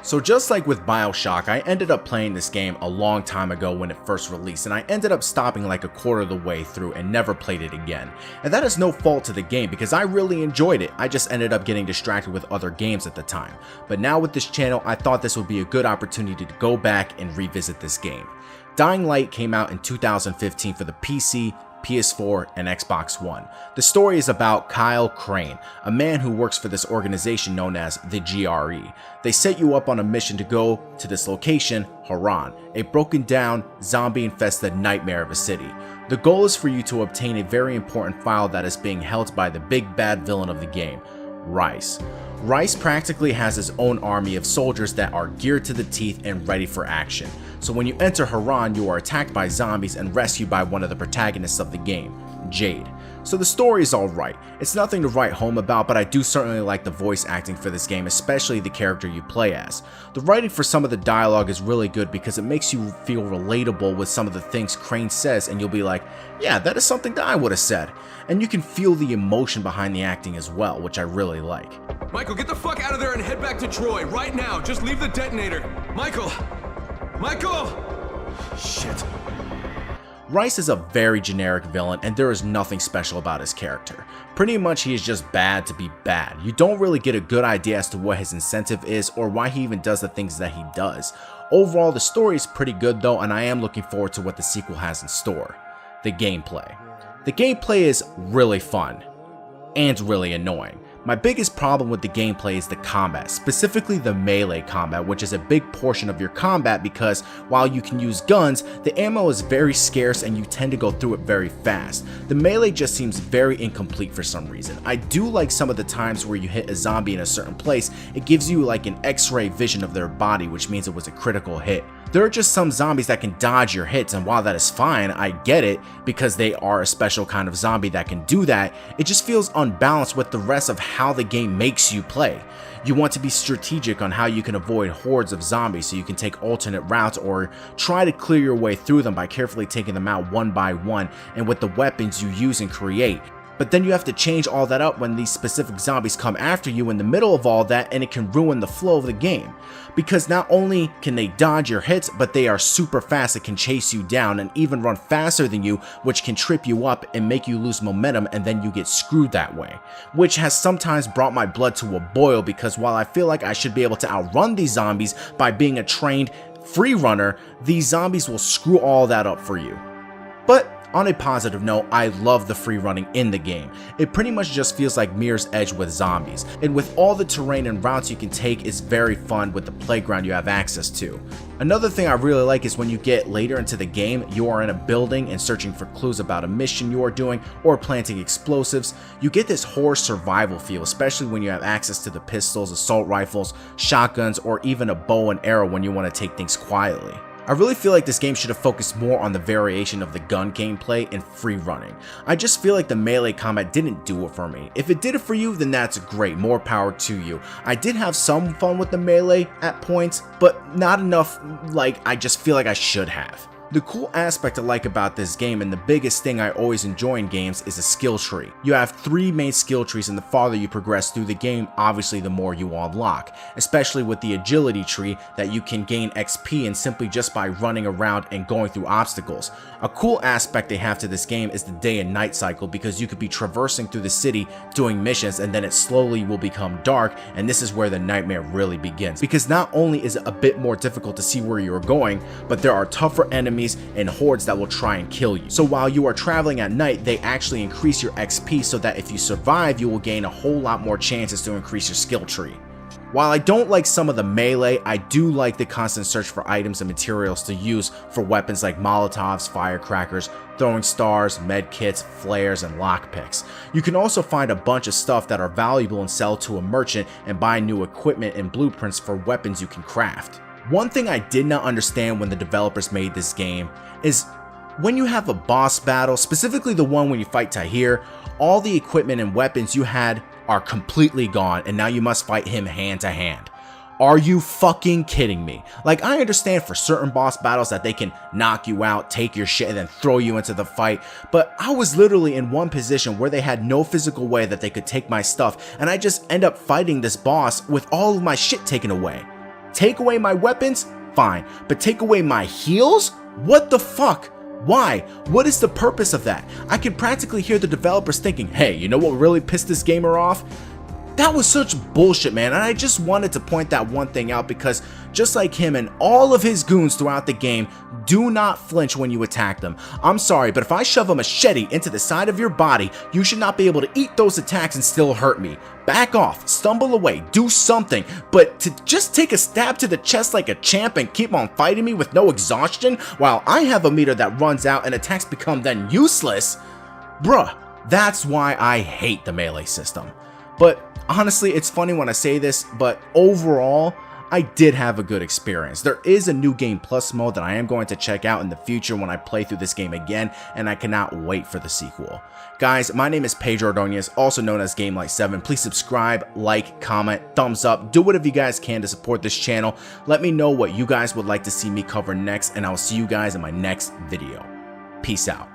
So just like with BioShock, I ended up playing this game a long time ago when it first released, and I ended up stopping like a quarter of the way through and never played it again. And that is no fault to the game because I really enjoyed it, I just ended up getting distracted with other games at the time. But now with this channel, I thought this would be a good opportunity to go back and revisit this game. Dying Light came out in 2015 for the PC, PS4, and Xbox One. The story is about Kyle Crane, a man who works for this organization known as the GRE. They set you up on a mission to go to this location, Haran, a broken down, zombie-infested nightmare of a city. The goal is for you to obtain a very important file that is being held by the big bad villain of the game, Rice. Rice practically has his own army of soldiers that are geared to the teeth and ready for action. So when you enter Haran, you are attacked by zombies and rescued by one of the protagonists of the game, Jade. So the story is alright. It's nothing to write home about, but I do certainly like the voice acting for this game, especially the character you play as. The writing for some of the dialogue is really good because it makes you feel relatable with some of the things Crane says, and you'll be like, yeah, that is something that I would have said. And you can feel the emotion behind the acting as well, which I really like. Michael, get the fuck out of there and head back to Troy right now. Just leave the detonator. Michael! Michael! Shit. Rice is a very generic villain and there is nothing special about his character. Pretty much he is just bad to be bad. You don't really get a good idea as to what his incentive is or why he even does the things that he does. Overall, the story is pretty good though, and I am looking forward to what the sequel has in store. The gameplay. The gameplay is really fun and really annoying. My biggest problem with the gameplay is the combat, specifically the melee combat, which is a big portion of your combat because while you can use guns, the ammo is very scarce and you tend to go through it very fast. The melee just seems very incomplete for some reason. I do like some of the times where you hit a zombie in a certain place, it gives you like an X-ray vision of their body, which means it was a critical hit. There are just some zombies that can dodge your hits, and while that is fine, I get it, because they are a special kind of zombie that can do that, it just feels unbalanced with the rest of how the game makes you play. You want to be strategic on how you can avoid hordes of zombies so you can take alternate routes or try to clear your way through them by carefully taking them out one by one and with the weapons you use and create. But then you have to change all that up when these specific zombies come after you in the middle of all that, and it can ruin the flow of the game. Because not only can they dodge your hits, but they are super fast and can chase you down and even run faster than you, which can trip you up and make you lose momentum, and then you get screwed that way. Which has sometimes brought my blood to a boil, because while I feel like I should be able to outrun these zombies by being a trained free runner, these zombies will screw all that up for you. But on a positive note, I love the free running in the game. It pretty much just feels like Mirror's Edge with zombies, and with all the terrain and routes you can take is very fun with the playground you have access to. Another thing I really like is when you get later into the game, you are in a building and searching for clues about a mission you are doing or planting explosives. You get this horror survival feel, especially when you have access to the pistols, assault rifles, shotguns, or even a bow and arrow when you want to take things quietly. I really feel like this game should have focused more on the variation of the gun gameplay and free running. I just feel like the melee combat didn't do it for me. If it did it for you, then that's great, more power to you. I did have some fun with the melee at points, but not enough like I just feel like I should have. The cool aspect I like about this game, and the biggest thing I always enjoy in games, is a skill tree. You have 3 main skill trees, and the farther you progress through the game, obviously the more you unlock, especially with the agility tree that you can gain XP in simply just by running around and going through obstacles. A cool aspect they have to this game is the day and night cycle, because you could be traversing through the city doing missions and then it slowly will become dark, and this is where the nightmare really begins, because not only is it a bit more difficult to see where you are going, but there are tougher enemies and hordes that will try and kill you. So while you are traveling at night, they actually increase your XP so that if you survive, you will gain a whole lot more chances to increase your skill tree. While I don't like some of the melee, I do like the constant search for items and materials to use for weapons like Molotovs, firecrackers, throwing stars, med kits, flares, and lockpicks. You can also find a bunch of stuff that are valuable and sell to a merchant and buy new equipment and blueprints for weapons you can craft. One thing I did not understand when the developers made this game is when you have a boss battle, specifically the one when you fight Tahir, all the equipment and weapons you had are completely gone and now you must fight him hand to hand. Are you fucking kidding me? Like, I understand for certain boss battles that they can knock you out, take your shit, and then throw you into the fight, but I was literally in one position where they had no physical way that they could take my stuff, and I just end up fighting this boss with all of my shit taken away. Take away my weapons? Fine. But take away my heals? What the fuck? Why? What is the purpose of that? I can practically hear the developers thinking, hey, you know what really pissed this gamer off? That was such bullshit, man, and I just wanted to point that one thing out because just like him and all of his goons throughout the game, do not flinch when you attack them. I'm sorry, but if I shove a machete into the side of your body, you should not be able to eat those attacks and still hurt me. Back off, stumble away, do something, but to just take a stab to the chest like a champ and keep on fighting me with no exhaustion while I have a meter that runs out and attacks become then useless, bruh, that's why I hate the melee system. But honestly, it's funny when I say this, but overall, I did have a good experience. There is a new game plus mode that I am going to check out in the future when I play through this game again, and I cannot wait for the sequel. Guys, my name is Pedro Ordonez, also known as GameLight7. Please subscribe, like, comment, thumbs up, do whatever you guys can to support this channel. Let me know what you guys would like to see me cover next, and I'll see you guys in my next video. Peace out.